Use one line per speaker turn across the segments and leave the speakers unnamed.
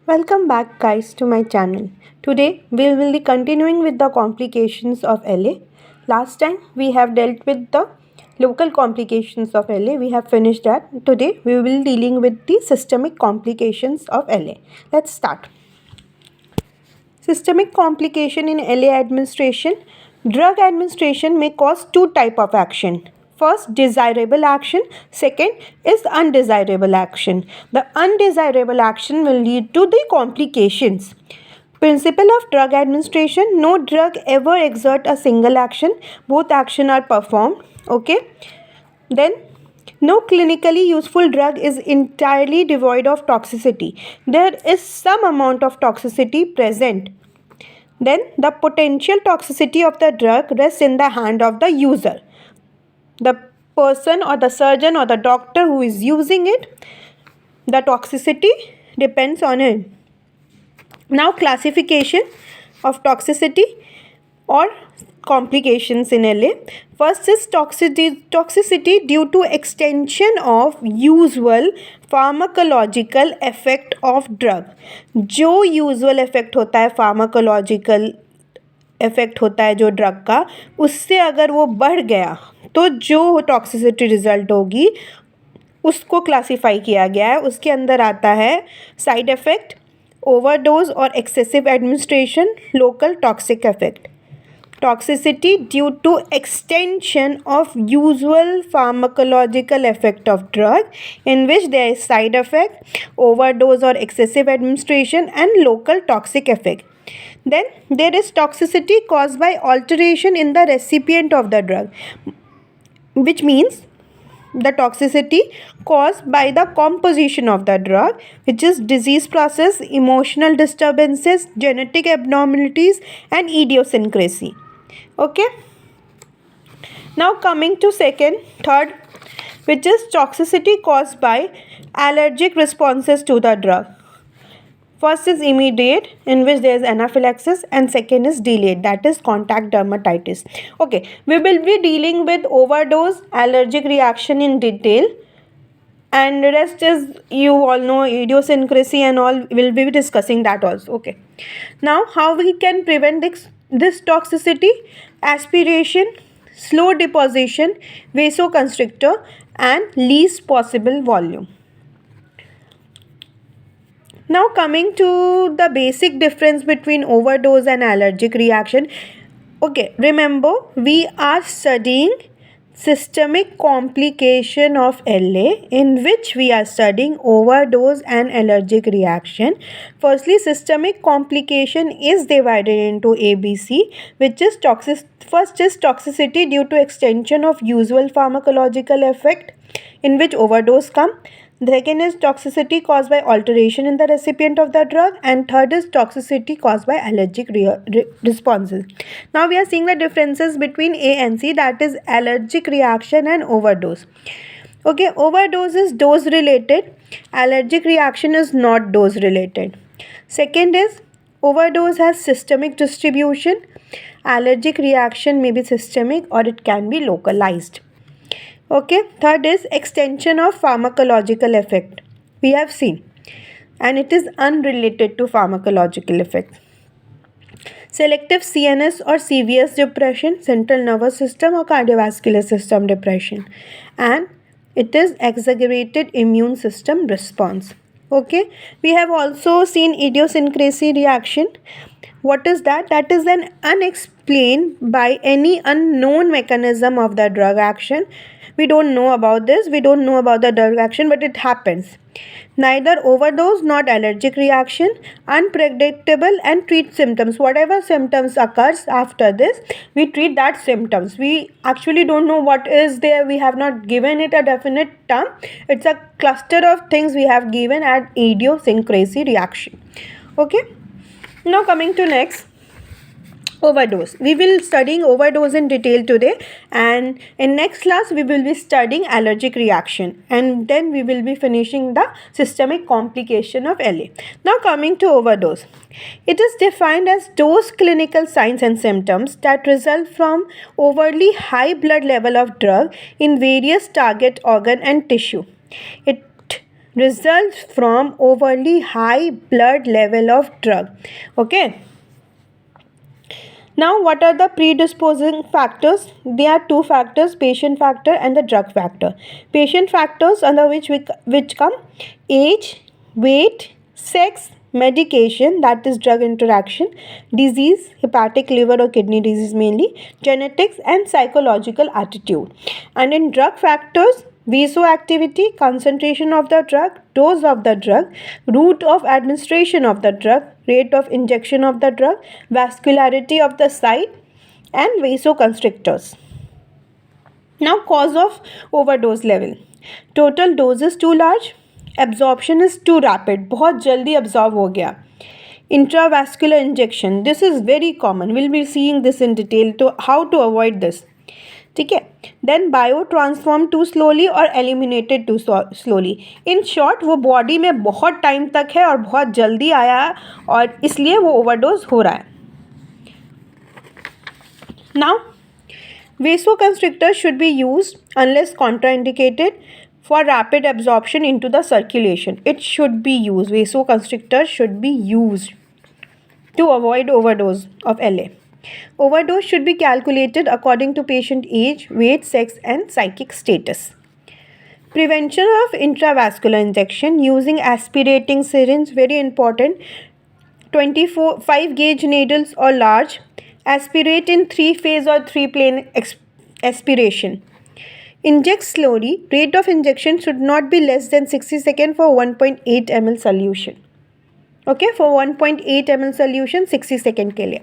Welcome back guys to my channel. Today we will be continuing with the complications of LA. Last time we have dealt with the local complications of LA. We have finished that. Today we will be dealing with the systemic complications of LA. Let's start. Systemic complication in LA administration. Drug administration may cause two type of action. First, desirable action. Second is undesirable action. The undesirable action will lead to the complications. Principle of drug administration. No drug ever exert a single action. Both action are performed. Okay. Then no clinically useful drug is entirely devoid of toxicity. There is some amount of toxicity present. Then the potential toxicity of the drug rests in the hand of the user. The person or the surgeon or the doctor who is using it, the toxicity depends on it. Now classification of toxicity or complications in LA. First is toxicity due to extension of usual pharmacological effect of drug. जो usual effect होता है pharmacological effect होता है जो drug का, उससे अगर वो बढ़ गया तो जो टॉक्सिसिटी रिजल्ट होगी उसको क्लासीफाई किया गया है. उसके अंदर आता है साइड इफ़ेक्ट, ओवरडोज और excessive administration, local toxic effect. Toxicity due to extension of usual pharmacological effect of drug in which there is side effect, overdose or excessive administration and local toxic effect. Then there is toxicity caused by alteration in the recipient of the drug, which means the toxicity caused by the composition of the drug, which is disease process, emotional disturbances, genetic abnormalities and idiosyncrasy. Okay, now coming to third, which is toxicity caused by allergic responses to the drug. First is immediate, in which there is anaphylaxis, and second is delayed, that is contact dermatitis. Okay, we will be dealing with overdose, allergic reaction in detail, and the rest is, you all know, idiosyncrasy and all. We'll be discussing that also. Okay, now how we can prevent this toxicity? Aspiration, slow deposition, vasoconstrictor and least possible volume. Now coming to the basic difference between overdose and allergic reaction. Okay, remember we are studying systemic complication of LA, in which we are studying overdose and allergic reaction. Firstly, systemic complication is divided into ABC, which is first is toxicity due to extension of usual pharmacological effect, in which overdose come. Second is toxicity caused by alteration in the recipient of the drug, and third is toxicity caused by allergic responses. Now we are seeing the differences between A and C, that is allergic reaction and overdose. Okay, overdose is dose related, allergic reaction is not dose related. Second is overdose has systemic distribution, allergic reaction may be systemic or it can be localized. Okay, third is extension of pharmacological effect. We have seen, and it is unrelated to pharmacological effect. Selective CNS or CVS depression, central nervous system or cardiovascular system depression, and it is exaggerated immune system response. Okay, we have also seen idiosyncrasy reaction. What is that? That is an unexplained by any unknown mechanism of the drug action. We don't know about this, we don't know about the drug action, but it happens. Neither overdose nor allergic reaction, unpredictable and treat symptoms. Whatever symptoms occurs after this, we treat that symptoms. We actually don't know what is there, we have not given it a definite term. It's a cluster of things we have given at idiosyncrasy reaction. Okay, now coming to next, overdose. We will studying overdose in detail today, and in next class we will be studying allergic reaction, and then we will be finishing the systemic complication of LA. Now coming to overdose. It is defined as those clinical signs and symptoms that result from overly high blood level of drug in various target organ and tissue. It results from overly high blood level of drug. Okay. Now, what are the predisposing factors? There are two factors, patient factor and the drug factor. Patient factors under which come age, weight, sex, medication, that is drug interaction, disease, hepatic, liver or kidney disease mainly, genetics and psychological attitude. And in drug factors, vasoactivity, concentration of the drug, dose of the drug, route of administration of the drug, rate of injection of the drug, vascularity of the site, and vasoconstrictors. Now, cause of overdose level. Total dose is too large, absorption is too rapid, बहुत जल्दी absorb हो गया. Intravascular injection, this is very common. We'll be seeing this in detail to how to avoid this. ठीक है. Then bio transform too slowly और eliminated too slowly. In short, वो body में बहुत time तक है और बहुत जल्दी आया और इसलिए वो overdose हो रहा है. Now, vasoconstrictors should be used unless contraindicated for rapid absorption into the circulation. It should be used. Vasoconstrictors should be used to avoid overdose of LA. Overdose should be calculated according to patient age, weight, sex and psychic status. Prevention of intravascular injection using aspirating syringe, very important. 5 gauge needles or large. Aspirate in 3-phase or 3-plane aspiration. Inject slowly. Rate of injection should not be less than 60 seconds for 1.8 ml solution. Okay, for 1.8 ml solution 60 seconds के लिए.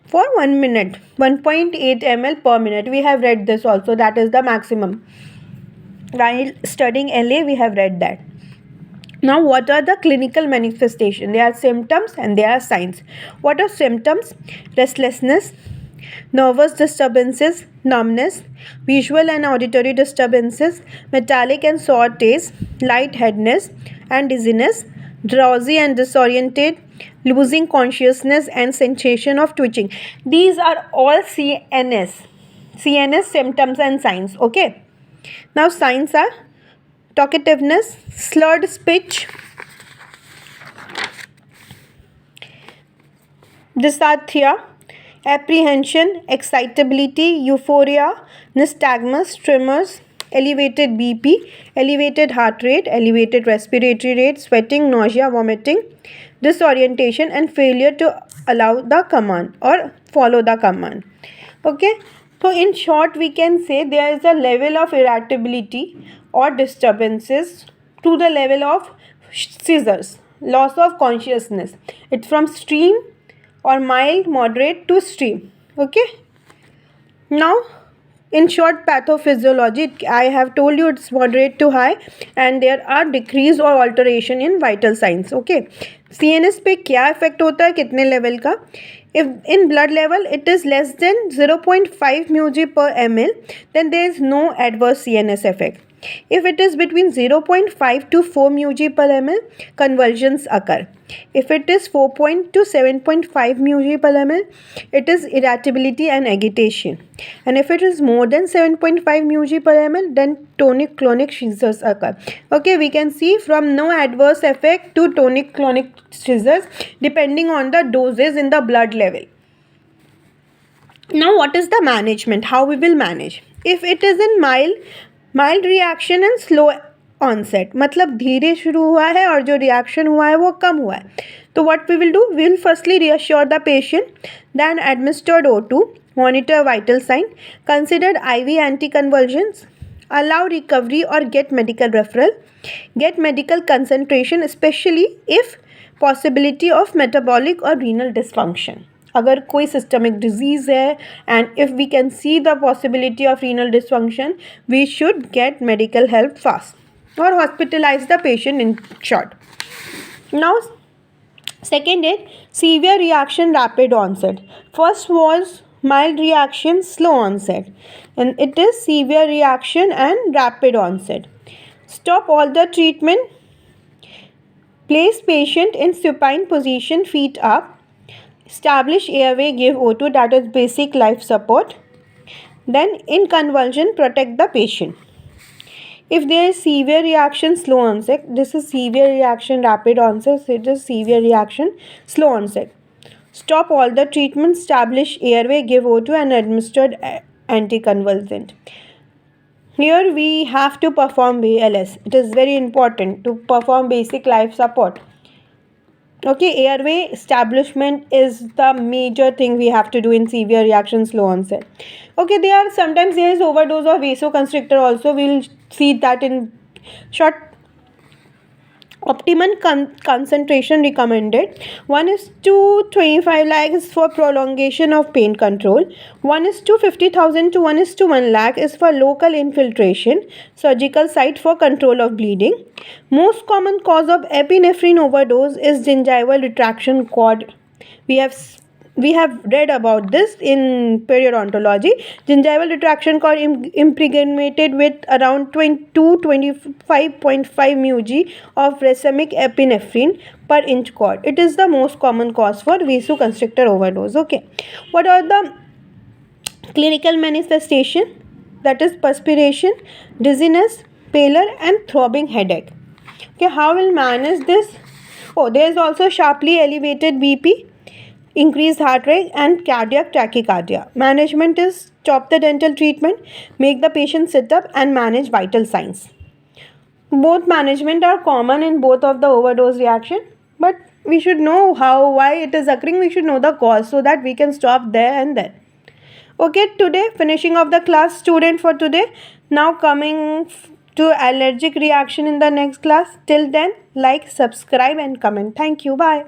For 1 minute, 1.8 ml per minute. We have read this also. That is the maximum. While studying LA, we have read that. Now, what are the clinical manifestations? There are symptoms and there are signs. What are symptoms? Restlessness, nervous disturbances, numbness, visual and auditory disturbances, metallic and sour taste, lightheadedness and dizziness, drowsy and disoriented, losing consciousness and sensation of twitching. These are all CNS symptoms and signs. Okay. Now, signs are talkativeness, slurred speech, dysarthria, apprehension, excitability, euphoria, nystagmus, tremors, elevated BP, elevated heart rate, elevated respiratory rate, sweating, nausea, vomiting, disorientation and failure to allow the command or follow the command. Okay. So, in short, we can say there is a level of irritability or disturbances to the level of seizures, loss of consciousness. It's from extreme or mild, moderate to extreme. Okay. Now, in short, pathophysiology, I have told you it's moderate to high and there are decrease or alteration in vital signs. Okay. CNS पे क्या effect होता है कितने level का? If in blood level it is less than 0.5 μg per ml, then there is no adverse CNS effect. If it is between 0.5 to 4 μg per ml, convulsions occur. If it is 4 to 7.5 μg per ml, it is irritability and agitation. And if it is more than 7.5 μg per ml, then tonic-clonic seizures occur. Okay, we can see from no adverse effect to tonic-clonic seizures depending on the doses in the blood level. Now, what is the management? How we will manage? If it is in mild reaction and slow onset, मतलब धीरे शुरू हुआ है और जो reaction हुआ है वो कम हुआ है, तो what we will do? We will firstly reassure the patient, then administered O2, monitor vital sign, consider IV anticonvulsions, allow recovery or get medical referral, get medical concentration, especially if possibility of metabolic or renal dysfunction. अगर कोई systemic disease है and if we can see the possibility of renal dysfunction, we should get medical help fast or hospitalize the patient in short. Now, second is severe reaction, rapid onset. First was mild reaction, slow onset, and it is severe reaction and rapid onset. Stop all the treatment, place patient in supine position, feet up, establish airway, give O2, that is basic life support. Then in convulsion, protect the patient. If there is severe reaction, slow onset. This is severe reaction, rapid onset. So it is severe reaction, slow onset. Stop all the treatment, establish airway, give O2 and administered anticonvulsant. Here we have to perform BLS. It is very important to perform basic life support. Okay, airway establishment is the major thing we have to do in severe reaction, slow onset. Okay, sometimes there is overdose of vasoconstrictor also. We'll see that in short. Optimum concentration recommended 1 is to 25 lakh is for prolongation of pain control. 1 is to 50,000 to 1 is to 1 lakh is for local infiltration, surgical site for control of bleeding. Most common cause of epinephrine overdose is gingival retraction cord. We have read about this in periodontology. Gingival retraction cord impregnated with around 25.5 μg of racemic epinephrine per inch cord. It is the most common cause for vasoconstrictor overdose. Okay, what are the clinical manifestation? That is perspiration, dizziness, pallor and throbbing headache. Okay, how will manage this? Oh, there is also sharply elevated BP, increased heart rate and cardiac tachycardia. Management is stop the dental treatment, make the patient sit up and manage vital signs. Both management are common in both of the overdose reaction, but we should know why it is occurring. We should know the cause so that we can stop there and then. Okay, today finishing of the class student for today. Now coming to allergic reaction in the next class. Till then, like, subscribe and comment. Thank you. Bye.